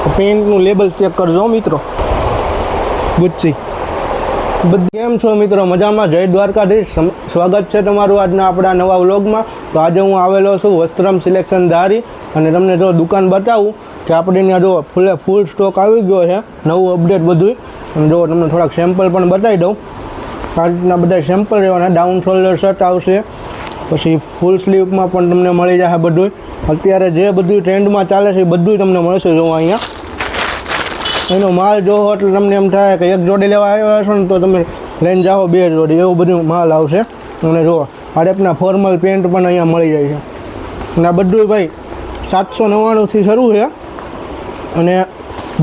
પેન્ટનું label check કરજો મિત્રો. ગુચ્ચી બધી કેમ છો મિત્રો? મજામાં? જય દ્વારકાધીશ. સ્વાગત છે તમારું આજના આપણા નવા વ્લોગમાં. તો આજે હું આવેલો છું વસ્ત્રમ સિલેક્શન ધારી અને તમને જો દુકાન બતાવું કે આપણે ત્યાં જો ફૂલ સ્ટોક આવી ગયો છે, નવું અપડેટ બધું. અને જો તમને થોડાક સેમ્પલ પણ બતાવી દઉં. આ રીતના બધા સેમ્પલ રહેવાના. ડાઉન શોલ્ડર શર્ટ આવશે, પછી ફૂલ સ્લીવમાં પણ તમને મળી જશે બધું. અત્યારે જે બધું ટ્રેન્ડમાં ચાલે છે એ બધું તમને મળશે. જો અહીંયા એનો માલ જોવો એટલે તમને એમ થાય કે એક જોડી લેવા આવ્યા છો ને તો તમે લઈને જાઓ 2 જોડી, એવું બધું માલ આવશે. અને જુઓ આ ટાઈપના ફોર્મલ પેન્ટ પણ અહીંયા મળી જાય છે. અને આ બધું ભાઈ 799થી શરૂ છે અને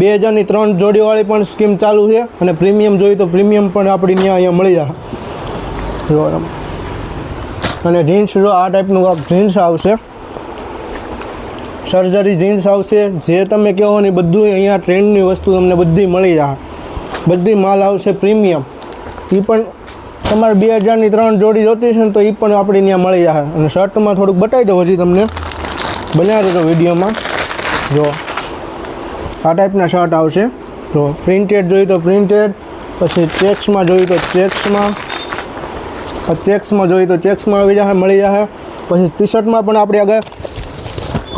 2000ની 3 જોડીવાળી પણ સ્કીમ ચાલુ છે. અને પ્રીમિયમ જોઈએ તો પ્રીમિયમ પણ આપણી ત્યાં અહીંયા મળી જશે. જો અને જીન્સ જો આ ટાઈપનું જીન્સ આવશે, સર્જરી જીન્સ આવશે. જે તમે કહો ને બધું અહીંયા ટ્રેન્ડની વસ્તુ તમને બધી મળી જશે. બધી માલ આવશે પ્રીમિયમ. એ પણ તમારે 2000ની 3 જોડી જોતી છે ને તો એ પણ આપણી ત્યાં મળી જશે. અને શર્ટમાં થોડુંક બતાવી દઉં હજી તમને, બનાવી દેજો વિડીયોમાં. જો આ ટાઈપના શર્ટ આવશે. તો પ્રિન્ટેડ જોઈએ તો પ્રિન્ટેડ, પછી ચેક્સમાં જોઈએ તો ચેક્સમાં, જોઈએ તો ચેક્સમાં આવી જશે, મળી જશે. પછી ટી શર્ટમાં પણ આપણે આગળ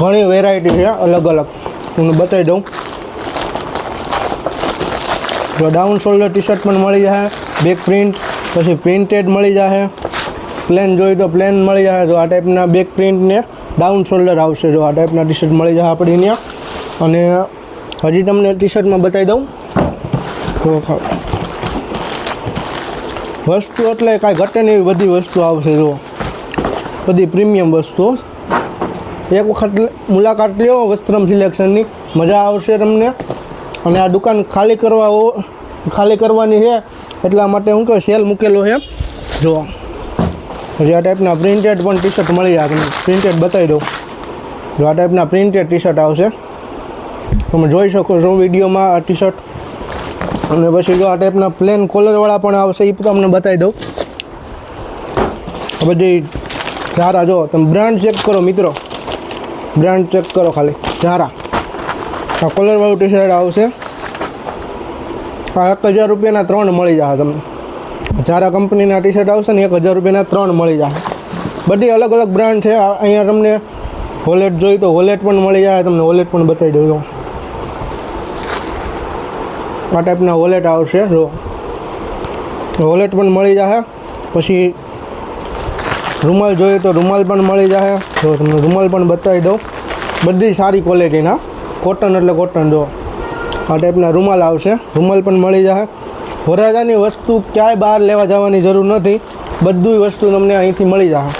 ઘણી વેરાયટી છે અલગ અલગ, હું બતાવી દઉં. તો ડાઉન શોલ્ડર ટી શર્ટ પણ મળી જશે, બેક પ્રિન્ટ, પછી પ્રિન્ટેડ મળી જશે. પ્લેન જોઈએ તો પ્લેન મળી જશે. જો આ ટાઈપના બેક પ્રિન્ટ ને ડાઉન શોલ્ડર આવશે. જો આ ટાઈપના ટી શર્ટ મળી જશે આપણી ત્યાં. અને હજી તમને ટી શર્ટમાં બતાવી દઉં. તો વસ્તુ એટલે કાંઈ ઘટે નહીં એવી બધી વસ્તુ આવશે. જો બધી પ્રીમિયમ વસ્તુઓ. એક વખત મુલાકાત લ્યો વસ્ત્રમ સિલેક્શનની, મજા આવશે તમને. અને આ દુકાન ખાલી કરવાની છે એટલા માટે હું કહું સેલ મૂકેલો છે. જો હજી આ ટાઈપના પ્રિન્ટેડ પણ ટી શર્ટ મળી જાય. તમને પ્રિન્ટેડ બતાવી દઉં. જો આ ટાઈપના પ્રિન્ટેડ ટી શર્ટ આવશે, તમે જોઈ શકો છો વિડીયોમાં આ ટી શર્ટ. અને પછી જો આ ટાઈપના પ્લેન કોલરવાળા પણ આવશે, એ તમને બતાવી દઉં. બધી ઝારા જો તમે બ્રાન્ડ ચેક કરો મિત્રો, બ્રાન્ડ ચેક કરો ખાલી. ઝારા આ કોલરવાળું ટી શર્ટ આવશે. આ 1000 રૂપિયાના 3 મળી જશે તમને. ઝારા કંપનીના ટી શર્ટ આવશે ને 1000 રૂપિયાના 3 મળી જશે. બધી અલગ અલગ બ્રાન્ડ છે. અહીંયા તમને વોલેટ જોઈ તો વોલેટ પણ મળી જાય. તમને વોલેટ પણ બતાવી દઉં. આ ટાઈપના વોલેટ આવશે. જો વોલેટ પણ મળી જશે. પછી રૂમાલ જોઈએ તો રૂમાલ પણ મળી જશે. જો તમને રૂમાલ પણ બતાવી દઉં. બધી સારી ક્વોલિટીના, કોટન એટલે કોટન. જો આ ટાઈપના રૂમાલ આવશે, રૂમાલ પણ મળી જશે. વરાજાની વસ્તુ ક્યાંય બહાર લેવા જવાની જરૂર નથી. બધી વસ્તુ તમને અહીંથી મળી જશે.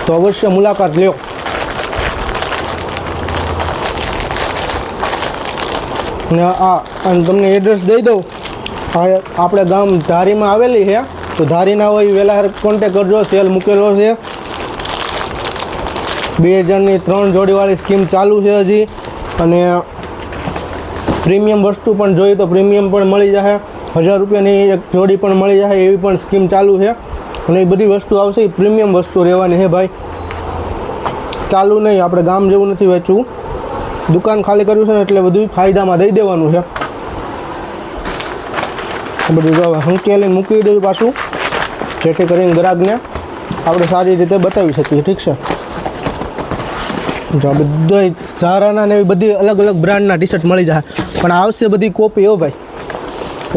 તો અવશ્ય મુલાકાત લ્યો. અને અને તમને એડ્રેસ દઈ દઉં. આપણે ગામ ધારીમાં આવેલી છે. તો ધારીના હોય વહેલા કોન્ટેક કરજો. સેલ મૂકેલો છે. 2000ની 3 જોડીવાળી સ્કીમ ચાલુ છે હજી. અને પ્રીમિયમ વસ્તુ પણ જોઈએ તો પ્રીમિયમ પણ મળી જશે. 1000 રૂપિયાની એક જોડી પણ મળી જશે, એવી પણ સ્કીમ ચાલુ છે. અને એ બધી વસ્તુ આવશે એ પ્રીમિયમ વસ્તુ રહેવાની છે ભાઈ. ચાલુ નહીં, આપણે ગામ જેવું નથી વેચવું. દુકાન ખાલી કર્યું છે ને એટલે બધું ફાયદામાં દઈ દેવાનું છે. બધું જો હંકેલીને મૂકી દઉં પાછું, જેથી કરીને ગ્રાહકને આપણે સારી રીતે બતાવી શકીએ. ઠીક છે. જો બધા ઝારાના ને એવી બધી અલગ અલગ બ્રાન્ડના ટી શર્ટ મળી જાય. પણ આવશે બધી કોપી હો ભાઈ,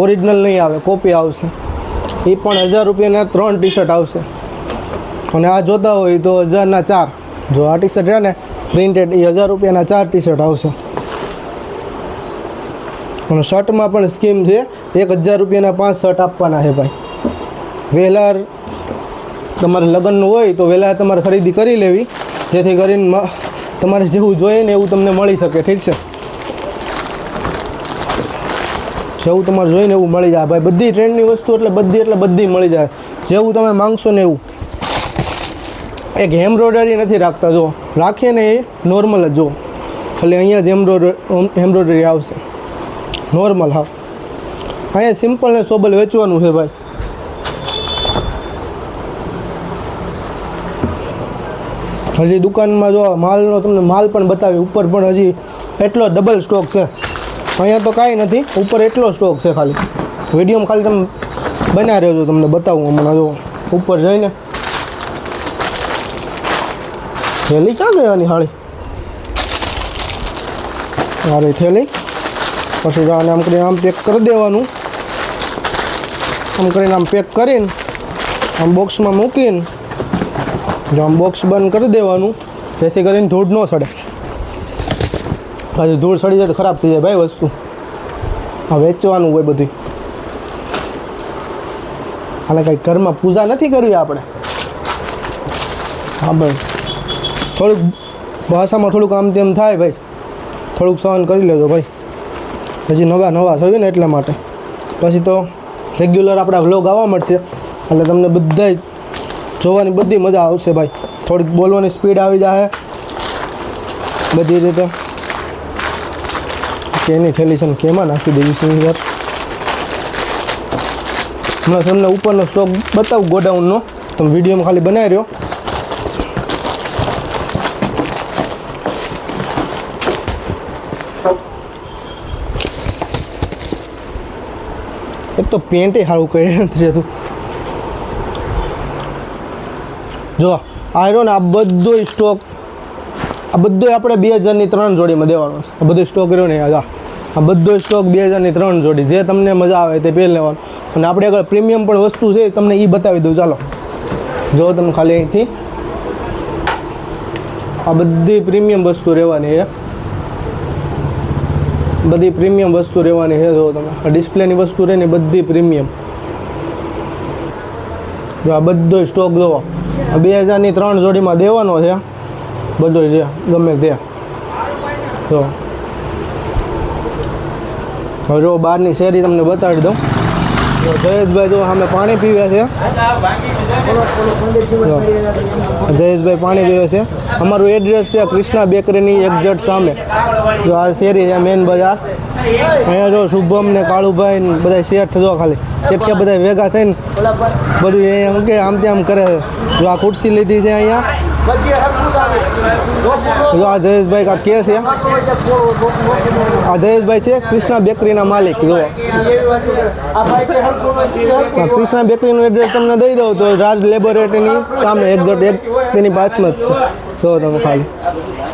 ઓરિજિનલ નહીં આવે, કોપી આવશે. એ પણ 1000 રૂપિયાના 3 ટી શર્ટ આવશે. અને આ જોતા હોય તો 1000ના 4. જો આ ટી શર્ટ છે ને પ્રિન્ટેડ, એ 1000 રૂપિયાના 4 ટી શર્ટ આવશે. અને શર્ટમાં પણ સ્કીમ છે. 1000 રૂપિયાના 5 શર્ટ આપવાના છે ભાઈ. વહેલા તમારે લગ્નનું હોય તો વહેલા તમારે ખરીદી કરી લેવી, જેથી કરીને તમારે જેવું જોઈએ ને એવું તમને મળી શકે. ઠીક છે. જેવું તમારે જોઈને એવું મળી જાય ભાઈ. બધી ટ્રેન્ડની વસ્તુ એટલે બધી મળી જાય. જેવું તમે માંગશો ને એવું. એક એમ્બ્રોઇડરી નથી રાખતા. જો રાખીએ ને એ નોર્મલ જ. જો ખાલી અહીંયા જ એમ્બ્રોઇડરી આવશે, નોર્મલ. હા, અહીંયા સિમ્પલ ને સોબલ વેચવાનું છે ભાઈ. હજી દુકાનમાં જો માલનો તમને માલ પણ બતાવી, ઉપર પણ હજી એટલો ડબલ સ્ટોક છે. અહીંયા તો કાંઈ નથી, ઉપર એટલો સ્ટોક છે ખાલી. વિડીયોમાં ખાલી તમે બન્યા રહેજો, તમને બતાવું હમણાં. જો ઉપર જઈને થેલી ક્યાં ગયાની હાળી, મારી થેલી. પછી જો આને આમ કરીને આમ પેક કરી દેવાનું. આમ કરીને આમ પેક કરીને આમ બોક્સમાં મૂકીને જો આમ બોક્સ બંધ કરી દેવાનું, જેથી કરીને ધૂળ ન સડે. પછી ધૂળ સડી જાય તો ખરાબ થઈ જાય ભાઈ વસ્તુ. આ વેચવાનું હોય બધું. આને કંઈ ઘરમાં પૂજા નથી કરવી આપણે. હા ભાઈ, થોડુંક ભાષામાં થોડુંક આમ તેમ થાય ભાઈ, થોડુંક સહન કરી લેજો ભાઈ. હજી નવા થયું ને એટલા માટે. પછી તો રેગ્યુલર આપણા વ્લોગ આવવા મળશે, એટલે તમને બધાય જોવાની બધી મજા આવશે ભાઈ. થોડીક બોલવાની સ્પીડ આવી જાય બધી રીતે. એની થેલી છે ને કેમાં નાખી દેવી છે યાર. હમણાં તમને ઉપરનો સ્ટોક બતાવું ગોડાઉનનો, તમે વિડીયોમાં ખાલી બનાવી રહ્યો. એક તો પેન્ટે સારું કરી નથી રહેતું. જો આયરો ને આ બધો સ્ટોક, આ બધો આપણે 2000ની 3 જોડીમાં દેવાનો છે. આ બધો સ્ટોક રહ્યો ને આ બધો સ્ટોક 2000ની 3 જોડી, જે તમને મજા આવે તે પહેરી લેવાનું. અને આપણે આગળ પ્રીમિયમ પણ વસ્તુ છે, તમને એ બતાવી દઉં. ચાલો જો તમે ખાલી અહીંથી આ બધી પ્રીમિયમ વસ્તુ રહેવાની છે, બધી પ્રીમિયમ વસ્તુ રહેવાની છે. જો તમે આ ડિસ્પ્લેની વસ્તુ રહે ને બધી પ્રીમિયમ. જો આ બધો સ્ટોક જોવો, 2000ની 3 જોડીમાં દેવાનો છે બધો, છે ગમે તે. જો હવે જો બહારની શેરી તમને બતાવી દઉં. જયેશભાઈ જો સામે પાણી પીવે છે. જયેશભાઈ પાણી પીવે છે. અમારું એડ્રેસ છે કૃષ્ણા બેકરીની એક્ઝેક્ટ સામે. જો આ શેરી છે મેન બજાર. અહીંયા જો શુભમ ને કાળુભાઈ ને બધા શેઠ, જો ખાલી શેઠિયા બધા ભેગા થઈને બધું અહીંયા કે આમ તેમ કરે છે. જો આ ખુરશી લીધી છે અહીંયા. જો આ જયેશભાઈ કા કે છે, આ જયેશભાઈ છે કૃષ્ણા બેકરીના માલિક. જો કૃષ્ણા બેકરીનું એડ્રેસ તમને દઈ દઉં તો રાજ લેબોરેટરીની સામે એક્ઝેક્ટ તેની પાછમાં જ છે. જો તમે ખાલી.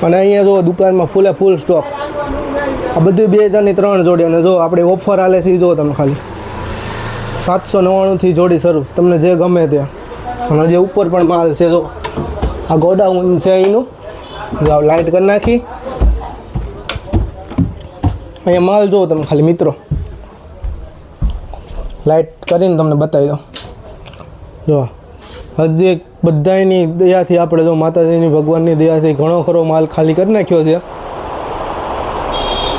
અને અહીંયા જો દુકાનમાં ફૂલે ફૂલ સ્ટોક. આ બધું 2000ની 3 જોડી. અને જો આપણે ઓફર હાલે છે, જો તમે ખાલી 799થી જોડી શરૂ, તમને જે ગમે તે. અને જે ઉપર પણ માલ છે. જો આ ગોડાઉન છે અહીંનું. જો લાઇટ કરી નાખી. અહીંયા માલ જુઓ તમે ખાલી મિત્રો, લાઇટ કરીને તમને બતાવી દઉં. જો હજી બધાની દયાથી આપણે જો માતાજીની ભગવાનની દયાથી ઘણો ખરો માલ ખાલી કરી નાખ્યો છે.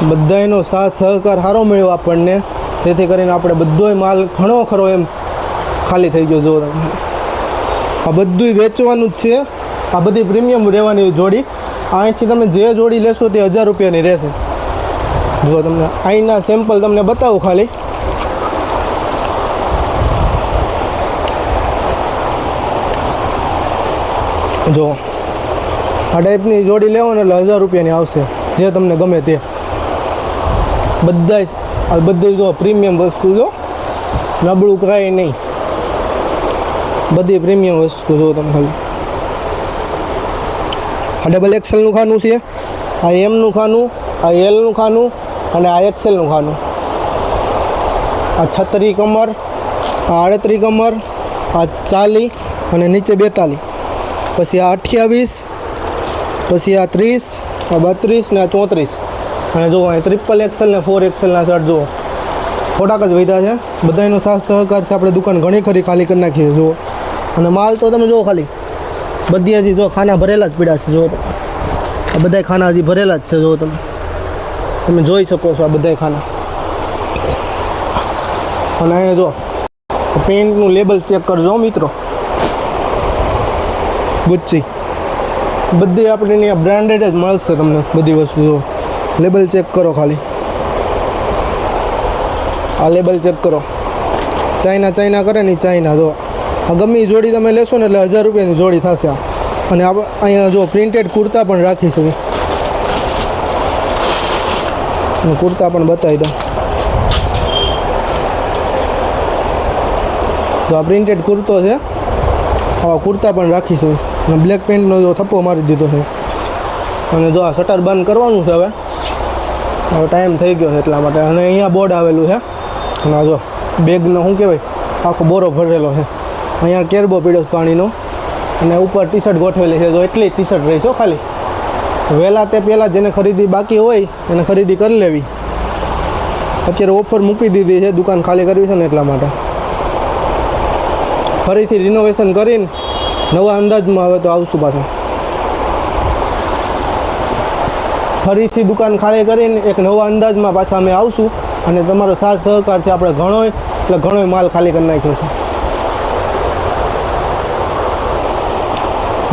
બધાનો સાથ સહકાર સારો મળ્યો આપણને, જેથી કરીને આપણે બધોય માલ ઘણો ખરો એમ ખાલી થઈ ગયો. જો આ બધું વેચવાનું જ છે. આ બધી પ્રીમિયમ રહેવાની જોડી. અહીંથી તમે જે જોડી લેશો તે 1000 રૂપિયાની રહેશે. જો તમને અહીંના સેમ્પલ તમને બતાવું ખાલી. જો આ ટાઈપની જોડી લેવો ને એટલે 1000 રૂપિયાની આવશે, જે તમને ગમે તે. બધું જો પ્રીમિયમ વસ્તુ, જો નબળું કાંઈ નહીં, બધી પ્રીમિયમ વસ્તુ. જો તમે ખાલી આ XXLનું ખાનું છે, આ એમનું ખાનું, આ એલનું ખાનું અને આ XLનું ખાનું. આ 36 કમર, આ 38 કમર, આ 40 અને નીચે 42. પછી આ 28, પછી આ 30, આ 32 ને આ 34. અને જુઓ અહીં XXL ને 4XLના શર્ટ જુઓ થોડાક જ વધ્યા છે. બધાનો સાથ સહકારથી આપણે દુકાન ઘણી ખરી ખાલી કરી નાખીએ. જુઓ અને માલ તો તમે જુઓ ખાલી બધી હજી જો ખાના ભરેલા જ પીડા છે. જુઓ આ બધા ખાના હજી ભરેલા જ છે. જુઓ તમે જોઈ શકો છો આ બધા ખાના. અને અહીંયા જો પેન્ટનું લેબલ ચેક કરજો મિત્રો. ગુચ્ચી બધી આપણી બ્રાન્ડેડ જ મળશે તમને બધી વસ્તુ. જો લેબલ ચેક કરો ખાલી, આ લેબલ ચેક કરો. ચાઇના કરે ને ચાઇના. જો આ ગમે એ જોડી તમે લેશો ને એટલે 1000 રૂપિયાની જોડી થશે. અને અહીંયા જો પ્રિન્ટેડ કુર્તા પણ રાખી શકે. અને કુર્તા પણ બતાવી દઉં. તો આ પ્રિન્ટેડ કુર્તો છે, આવા કુર્તા પણ રાખીશું. અને બ્લેક પેન્ટનો જો થપ્પો મારી દીધો છે. અને જો આ શટર બંધ કરવાનું છે હવે ટાઈમ થઈ ગયો છે એટલા માટે. અને અહીંયા બોર્ડ આવેલું છે. અને આ જો બેગનો શું કહેવાય આખો બોરો ભરેલો છે. અહીંયા કેરબો પીડ્યો પાણીનો. અને ઉપર ટી શર્ટ ગોઠવેલી છે. જો એટલી ટી શર્ટ રહી છે ખાલી. વહેલા તે પહેલાં જેને ખરીદી બાકી હોય એને ખરીદી કરી લેવી. અત્યારે ઓફર મૂકી દીધી છે, દુકાન ખાલી કરવી છે ને એટલા માટે. ફરીથી રિનોવેશન કરીને નવા અંદાજમાં હવે તો આવશું પાછા. ફરીથી દુકાન ખાલી કરીને એક નવા અંદાજમાં પાછા અમે આવશું. અને તમારો સાથ સહકારથી આપણે ઘણોય માલ ખાલી કરી નાખ્યો છે.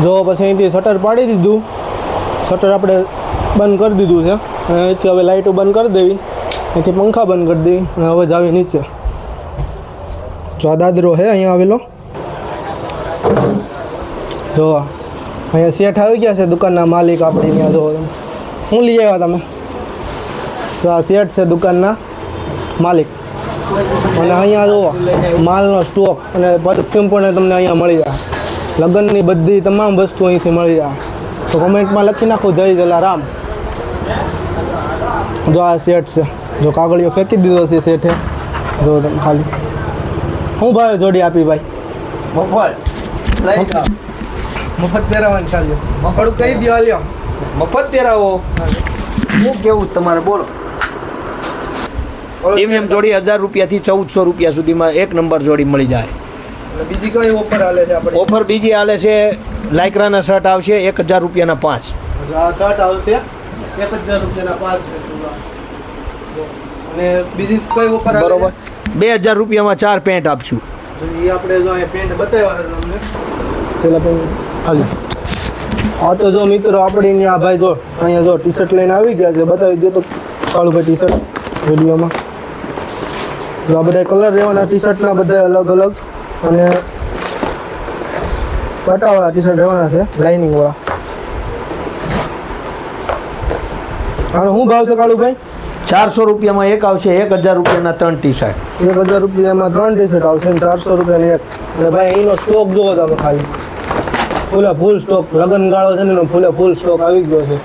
જો પછી અહીંથી શટર પાડી દીધું. શટર આપણે બંધ કરી દીધું છે. અને અહીંથી હવે લાઇટો બંધ કરી દેવી, અહીંથી પંખા બંધ કરી દેવી. અને હવે જાવી નીચે. જો આ દાદરો છે અહીંયા આવેલો. જો અહીંયા શેઠ આવી ગયા છે દુકાનના માલિક આપણે. અહીંયા જો શું લઈ આવ્યા તમે? તો આ શેઠ છે દુકાનના માલિક. અને અહીંયા જુઓ માલનો સ્ટોક અને પરફ્યુમ પણ તમને અહીંયા મળી જાય. લગ્નની બધી તમામ વસ્તુ અહીંથી મળી જાય. તો કોમેન્ટમાં લખી નાખો જય જલારામ. જો આ સેટ છે. જો કાગળિયો ફેંકી દીધો છે સેઠે. જો તમે ખાલી શું ભાવે જોડી આપી ભાઈ? મફત પહેરાવાની ચાલ્યો. થોડુંક કહી દો હાલ્યો. મફત પહેરાવો. શું કેવું તમારે બોલો? પ્રીમિયમ જોડી 1000 રૂપિયાથી 1400 રૂપિયા સુધીમાં એક નંબર જોડી મળી જાય. બીજી કઈ ઓફર હાલે છે આપણે? ઓફર બીજી હાલે છે, લાઇક્રાના શર્ટ આવશે 1000 રૂપિયાના 5. આ શર્ટ આવશે 1000 રૂપિયાના 5 રહેશે. અને બીજી કઈ ઓફર હાલે? બરોબર, 2000 રૂપિયામાં 4 પેન્ટ આપશું. એ આપણે જો અહીંયા પેન્ટ બતાવ્યા છે તમને. પેલા પેન્ટ હાલી. આ તો જો મિત્રો આપણે અહીંયા ભાઈ જો અહીંયા જો ટી શર્ટ લઈને આવી ગયા છે. બતાવી દો તો કાળુભાઈ ટી શર્ટ વિડીયોમાં. જો આ બધા કલર રહેવાના ટી શર્ટના બધા અલગ અલગ. અને પટાવાળા ટી શર્ટ રહેવાના છે લાઇનિંગવાળા. આનો શું ભાવ છે કાળુભાઈ? 400 રૂપિયામાં એક આવશે, 1000 રૂપિયાના 3 ટી શર્ટ. 1000 રૂપિયામાં 3 ટી શર્ટ આવશે અને 400 રૂપિયાની એક. અને ભાઈ એનો સ્ટોક જોવો તમે ખાલી. ફૂલ સ્ટોક. લગ્નગાળો છે ને એનો ફૂલ સ્ટોક આવી ગયો છે.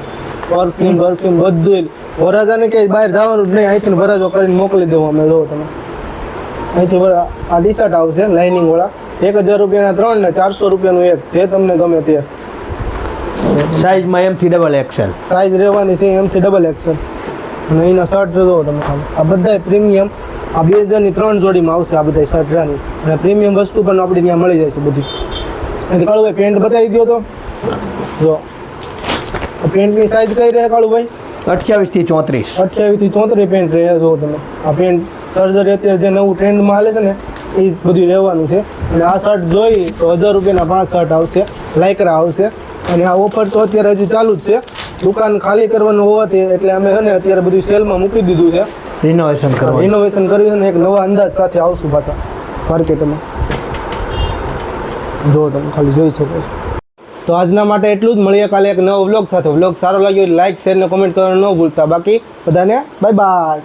પરફ્યુમ બધું. વરાજાને ક્યાંય બહાર જવાનું જ નહીં. અહીંથી વરાજો કરીને મોકલી દેવો અમે. જો તમે અહીંથી આ ટી શર્ટ આવશે લાઇનિંગવાળા. 1000 રૂપિયાના 3 ને 400 રૂપિયાનું એક. જે તમને ગમે તે સાઇઝમાં M થી XXL સાઇઝ રહેવાની છે. M થી XXL. અને એના શર્ટ જો તમે ખાલી. આ બધા પ્રીમિયમ. આ 2000ની 3 જોડીમાં આવશે આ બધા શર્ટ રાની. અને પ્રીમિયમ વસ્તુ પણ આપણે ત્યાં મળી જાય છે બધી. એથી કાળુભાઈ પેન્ટ બતાવી દો તો. જો પેન્ટની સાઇઝ કઈ રહે કાળુભાઈ? 28 થી 34. 28 થી 34 પેન્ટ રહે. જો તમે આ પેન્ટ સર્જરી અત્યારે જે નવું ટ્રેન્ડમાં હાલે છે ને એ બધું રહેવાનું છે. અને આ શર્ટ જોઈ તો 1000 રૂપિયાના 5 શર્ટ આવશે. લાઇક્રા આવશે. અને આ ઓફર તો અત્યારે હજી ચાલુ જ છે. દુકાન ખાલી કરવાનું હોવાથી એટલે અમે છે ને અત્યારે બધું સેલમાં મૂકી દીધું છે. રિનોવેશન કરવી છે ને એક નવા અંદાજ સાથે આવશું પાછા માર્કેટમાં. જો તમે ખાલી જોઈ શકો. તો આજના માટે એટલું જ. મળીએ કાલે એક નવો વ્લોગ સાથે. વ્લોગ સારો લાગ્યો લાઈક શેર ને કોમેન્ટ કરવાનું ન ભૂલતા. બાકી બધાને બાય બાય.